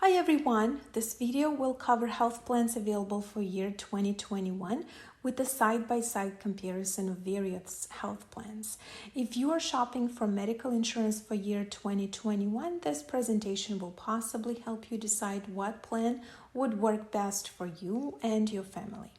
Hi everyone, this video will cover health plans available for year 2021 with a side-by-side comparison of various health plans. If you are shopping for medical insurance for year 2021, this presentation will possibly help you decide what plan would work best for you and your family.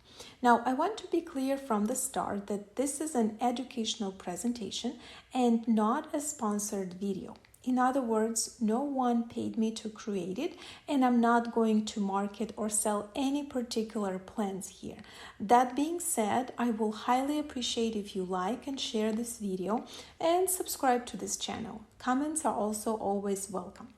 Now, I want to be clear from the start that this is an educational presentation and not a sponsored video. In other words, no one paid me to create it, and I'm not going to market or sell any particular plans here. That being said, I will highly appreciate if you like and share this video and subscribe to this channel. Comments are also always welcome.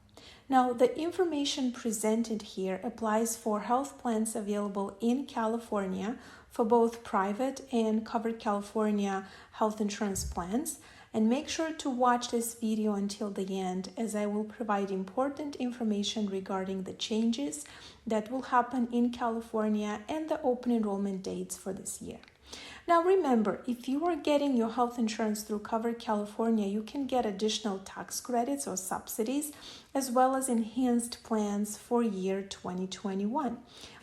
Now, the information presented here applies for health plans available in California for both private and covered California health insurance plans. And make sure to watch this video until the end, as I will provide important information regarding the changes that will happen in California and the open enrollment dates for this year. Now remember, if you are getting your health insurance through Covered California, you can get additional tax credits or subsidies, as well as enhanced plans for year 2021.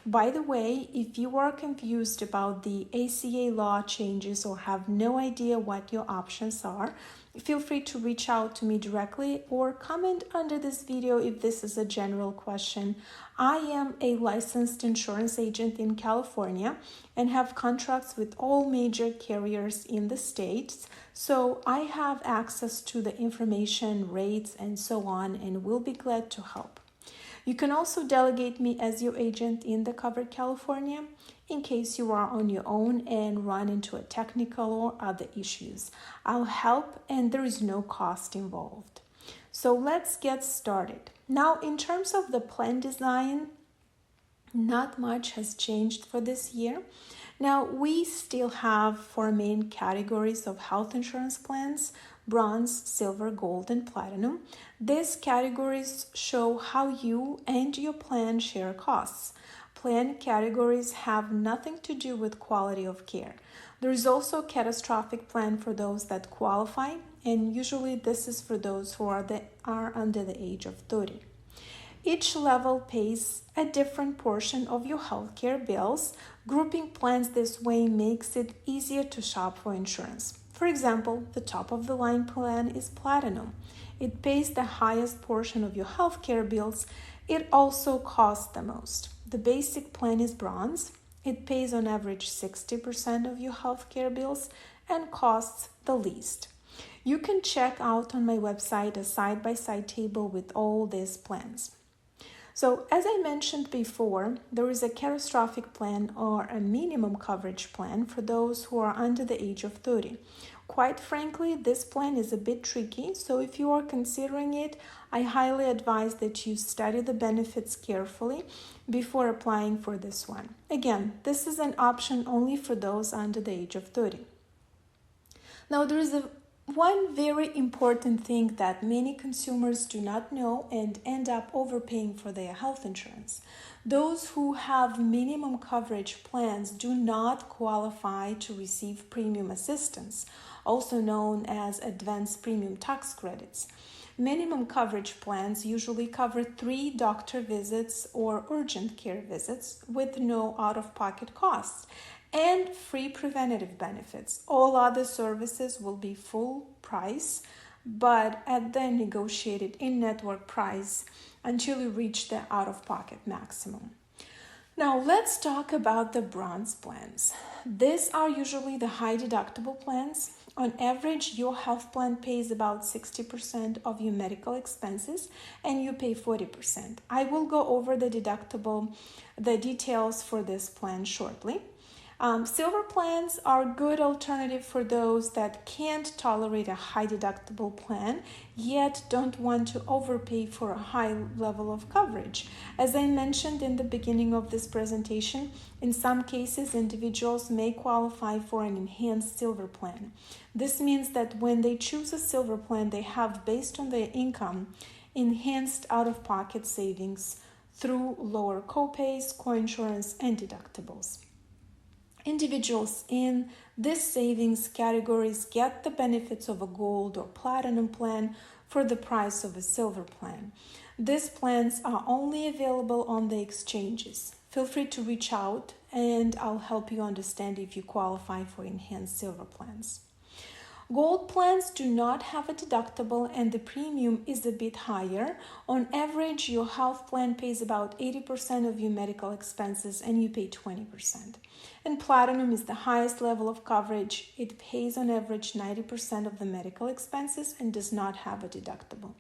By the way, if you are confused about the ACA law changes or have no idea what your options are, feel free to reach out to me directly or comment under this video if this is a general question. I am a licensed insurance agent in California and have contracts with all major carriers in the states, so I have access to the information, rates, and so on, and will be glad to help. You can also delegate me as your agent in the Covered California in case you are on your own and run into a technical or other issues. I'll help, and there is no cost involved. So let's get started. Now, in terms of the plan design, not much has changed for this year. Now, we still have four main categories of health insurance plans: bronze, silver, gold, and platinum. These categories show how you and your plan share costs. Plan categories have nothing to do with quality of care. There is also a catastrophic plan for those that qualify, and usually this is for those who are under the age of 30. Each level pays a different portion of your healthcare bills. Grouping plans this way makes it easier to shop for insurance. For example, the top of the line plan is Platinum. It pays the highest portion of your healthcare bills. It also costs the most. The basic plan is Bronze. It pays on average 60% of your healthcare bills and costs the least. You can check out on my website a side-by-side table with all these plans. So, as I mentioned before, there is a catastrophic plan or a minimum coverage plan for those who are under the age of 30. Quite frankly, this plan is a bit tricky, so if you are considering it, I highly advise that you study the benefits carefully before applying for this one. Again, this is an option only for those under the age of 30. Now, there is one very important thing that many consumers do not know and end up overpaying for their health insurance. Those who have minimum coverage plans do not qualify to receive premium assistance, also known as advanced premium tax credits. Minimum coverage plans usually cover 3 doctor visits or urgent care visits with no out-of-pocket costs and free preventative benefits. All other services will be full price, but at the negotiated in-network price until you reach the out-of-pocket maximum. Now, let's talk about the bronze plans. These are usually the high deductible plans. On average, your health plan pays about 60% of your medical expenses and you pay 40%. I will go over the details for this plan shortly. Silver plans are a good alternative for those that can't tolerate a high deductible plan, yet don't want to overpay for a high level of coverage. As I mentioned in the beginning of this presentation, in some cases, individuals may qualify for an enhanced silver plan. This means that when they choose a silver plan, they have, based on their income, enhanced out-of-pocket savings through lower copays, coinsurance, and deductibles. Individuals in these savings categories get the benefits of a gold or platinum plan for the price of a silver plan. These plans are only available on the exchanges. Feel free to reach out and I'll help you understand if you qualify for enhanced silver plans. Gold plans do not have a deductible and the premium is a bit higher. On average, your health plan pays about 80% of your medical expenses and you pay 20%. And platinum is the highest level of coverage. It pays on average 90% of the medical expenses and does not have a deductible.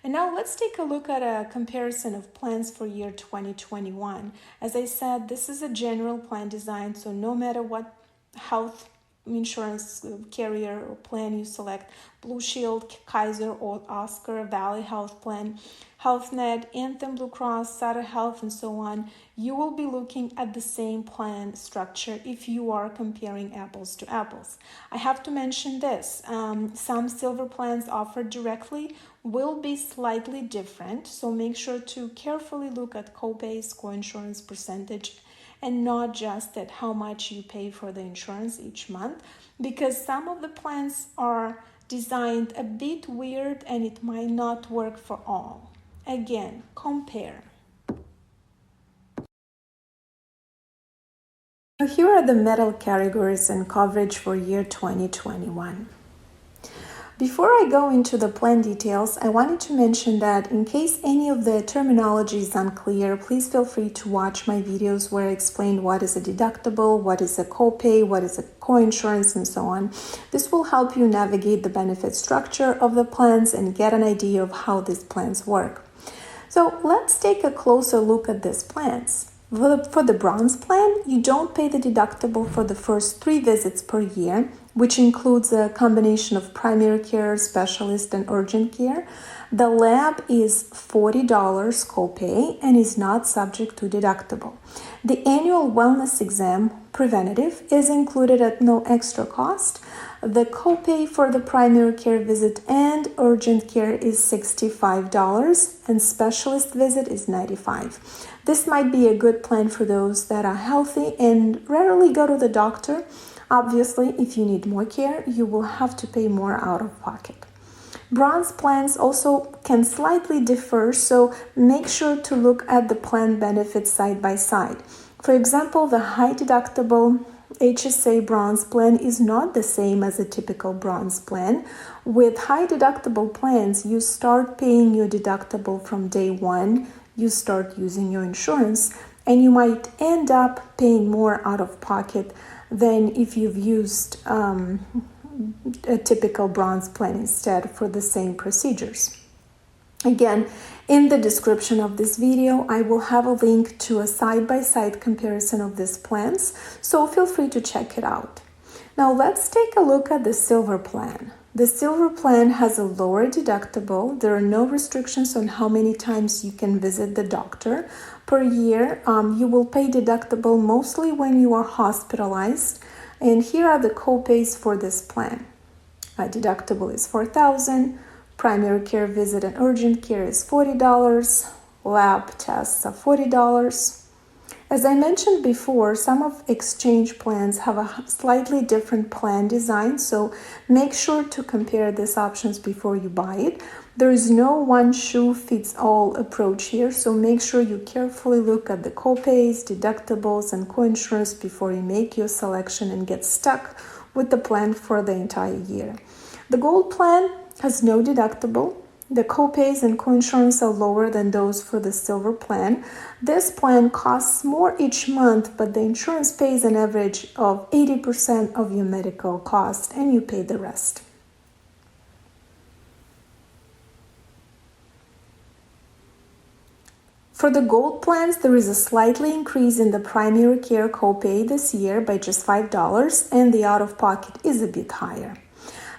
And now let's take a look at a comparison of plans for year 2021. As I said, this is a general plan design, so no matter what health insurance carrier or plan you select, Blue Shield, Kaiser, or Oscar, Valley Health Plan, HealthNet, Anthem Blue Cross, Sutter Health, and so on, you will be looking at the same plan structure if you are comparing apples to apples. I have to mention this, some silver plans offered directly will be slightly different, so make sure to carefully look at copays, coinsurance percentage, and not just at how much you pay for the insurance each month, because some of the plans are designed a bit weird and it might not work for all. Again, compare. So here are the metal categories and coverage for year 2021. Before I go into the plan details, I wanted to mention that in case any of the terminology is unclear, please feel free to watch my videos where I explain what is a deductible, what is a copay, what is a coinsurance, and so on. This will help you navigate the benefit structure of the plans and get an idea of how these plans work. So let's take a closer look at these plans. For the bronze plan, you don't pay the deductible for the first 3 visits per year, which includes a combination of primary care, specialist, and urgent care. The lab is $40 copay and is not subject to deductible. The annual wellness exam, preventative, is included at no extra cost. The copay for the primary care visit and urgent care is $65 and specialist visit is $95. This might be a good plan for those that are healthy and rarely go to the doctor. Obviously, if you need more care, you will have to pay more out of pocket. Bronze plans also can slightly differ, so make sure to look at the plan benefits side by side. For example, the high deductible HSA bronze plan is not the same as a typical bronze plan. With high deductible plans, you start paying your deductible from day one, you start using your insurance, and you might end up paying more out of pocket than if you've used a typical bronze plan instead for the same procedures. Again, in the description of this video, I will have a link to a side-by-side comparison of these plans, so feel free to check it out. Now let's take a look at the silver plan. The silver plan has a lower deductible. There are no restrictions on how many times you can visit the doctor per year. You will pay deductible mostly when you are hospitalized. And here are the copays for this plan. Deductible is $4,000. Primary care visit and urgent care is $40. Lab tests are $40. As I mentioned before, some of exchange plans have a slightly different plan design, so make sure to compare these options before you buy it. There is no one-shoe-fits-all approach here, so make sure you carefully look at the copays, deductibles, and coinsurance before you make your selection and get stuck with the plan for the entire year. The gold plan has no deductible. The copays and coinsurance are lower than those for the silver plan. This plan costs more each month, but the insurance pays an average of 80% of your medical cost and you pay the rest. For the gold plans, there is a slightly increase in the primary care copay this year by just $5, and the out-of-pocket is a bit higher.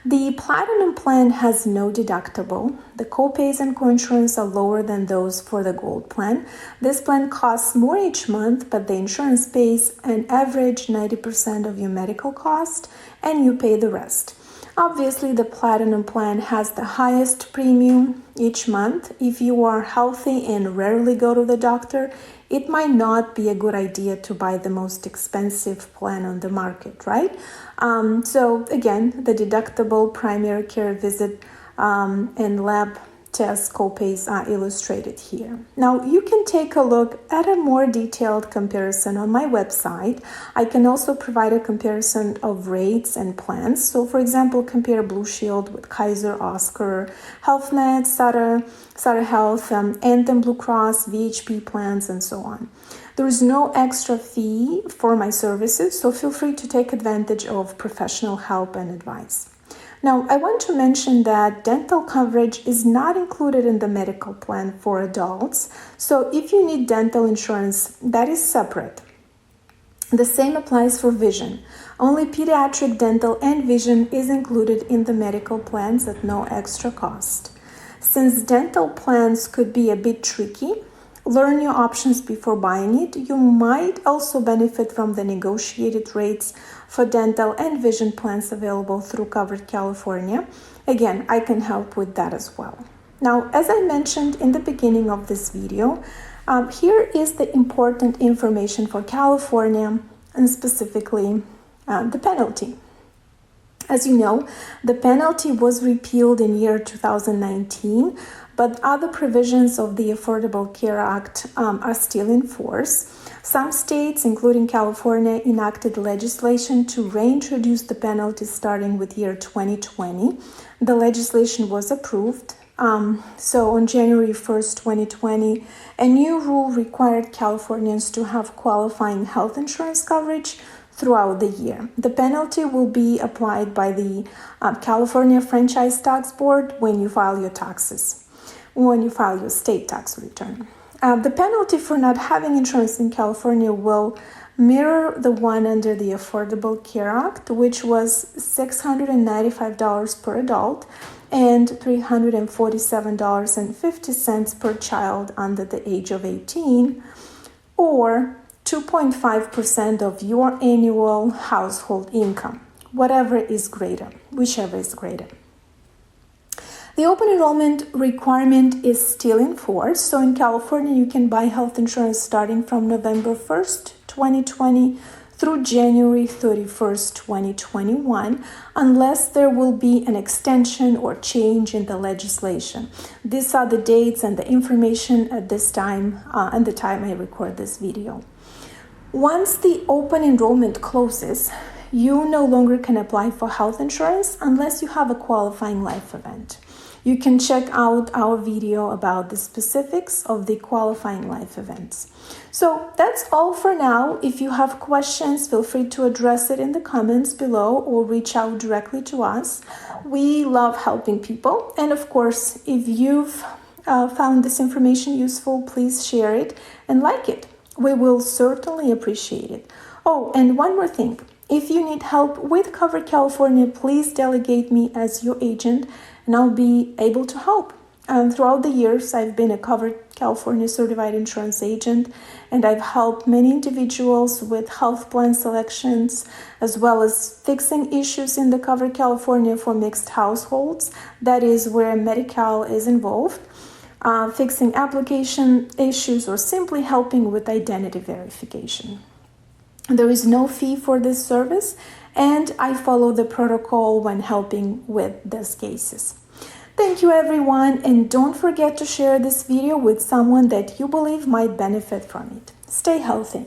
The platinum plan has no deductible. The copays and coinsurance are lower than those for the gold plan. This plan costs more each month, but the insurance pays an average 90% of your medical cost and you pay the rest. Obviously, the platinum plan has the highest premium each month. If you are healthy and rarely go to the doctor, it might not be a good idea to buy the most expensive plan on the market, right? So again, the deductible, primary care visit, and lab test copays are illustrated here. Now you can take a look at a more detailed comparison on my website. I can also provide a comparison of rates and plans. So for example, compare Blue Shield with Kaiser, Oscar, HealthNet, Sutter Health, Anthem Blue Cross, VHP plans, and so on. There is no extra fee for my services, so feel free to take advantage of professional help and advice. Now, I want to mention that dental coverage is not included in the medical plan for adults. So if you need dental insurance, that is separate. The same applies for vision. Only pediatric dental and vision is included in the medical plans at no extra cost. Since dental plans could be a bit tricky, learn your options before buying it. You might also benefit from the negotiated rates for dental and vision plans available through Covered California. Again, I can help with that as well. Now, as I mentioned in the beginning of this video, here is the important information for California and specifically the penalty. As you know, the penalty was repealed in year 2019, but other provisions of the Affordable Care Act are still in force. Some states, including California, enacted legislation to reintroduce the penalty starting with year 2020. The legislation was approved. So on January 1st, 2020, a new rule required Californians to have qualifying health insurance coverage throughout the year. The penalty will be applied by the California Franchise Tax Board when you file your taxes, when you file your state tax return. The penalty for not having insurance in California will mirror the one under the Affordable Care Act, which was $695 per adult and $347.50 per child under the age of 18, or 2.5% of your annual household income, whichever is greater. The open enrollment requirement is still in force. So in California, you can buy health insurance starting from November 1st, 2020 through January 31st, 2021, unless there will be an extension or change in the legislation. These are the dates and the information at this time and the time I record this video. Once the open enrollment closes, you no longer can apply for health insurance unless you have a qualifying life event. You can check out our video about the specifics of the qualifying life events. So that's all for now. If you have questions, feel free to address it in the comments below or reach out directly to us. We love helping people. And of course, if you've found this information useful, please share it and like it. We will certainly appreciate it. Oh, and one more thing. If you need help with Covered California, please delegate me as your agent and I'll be able to help. Throughout the years, I've been a Covered California certified insurance agent, and I've helped many individuals with health plan selections, as well as fixing issues in the Covered California for mixed households. That is where medi-cal is involved, fixing application issues, or simply helping with identity verification. There is no fee for this service, and I follow the protocol when helping with these cases. Thank you, everyone, and don't forget to share this video with someone that you believe might benefit from it. Stay healthy.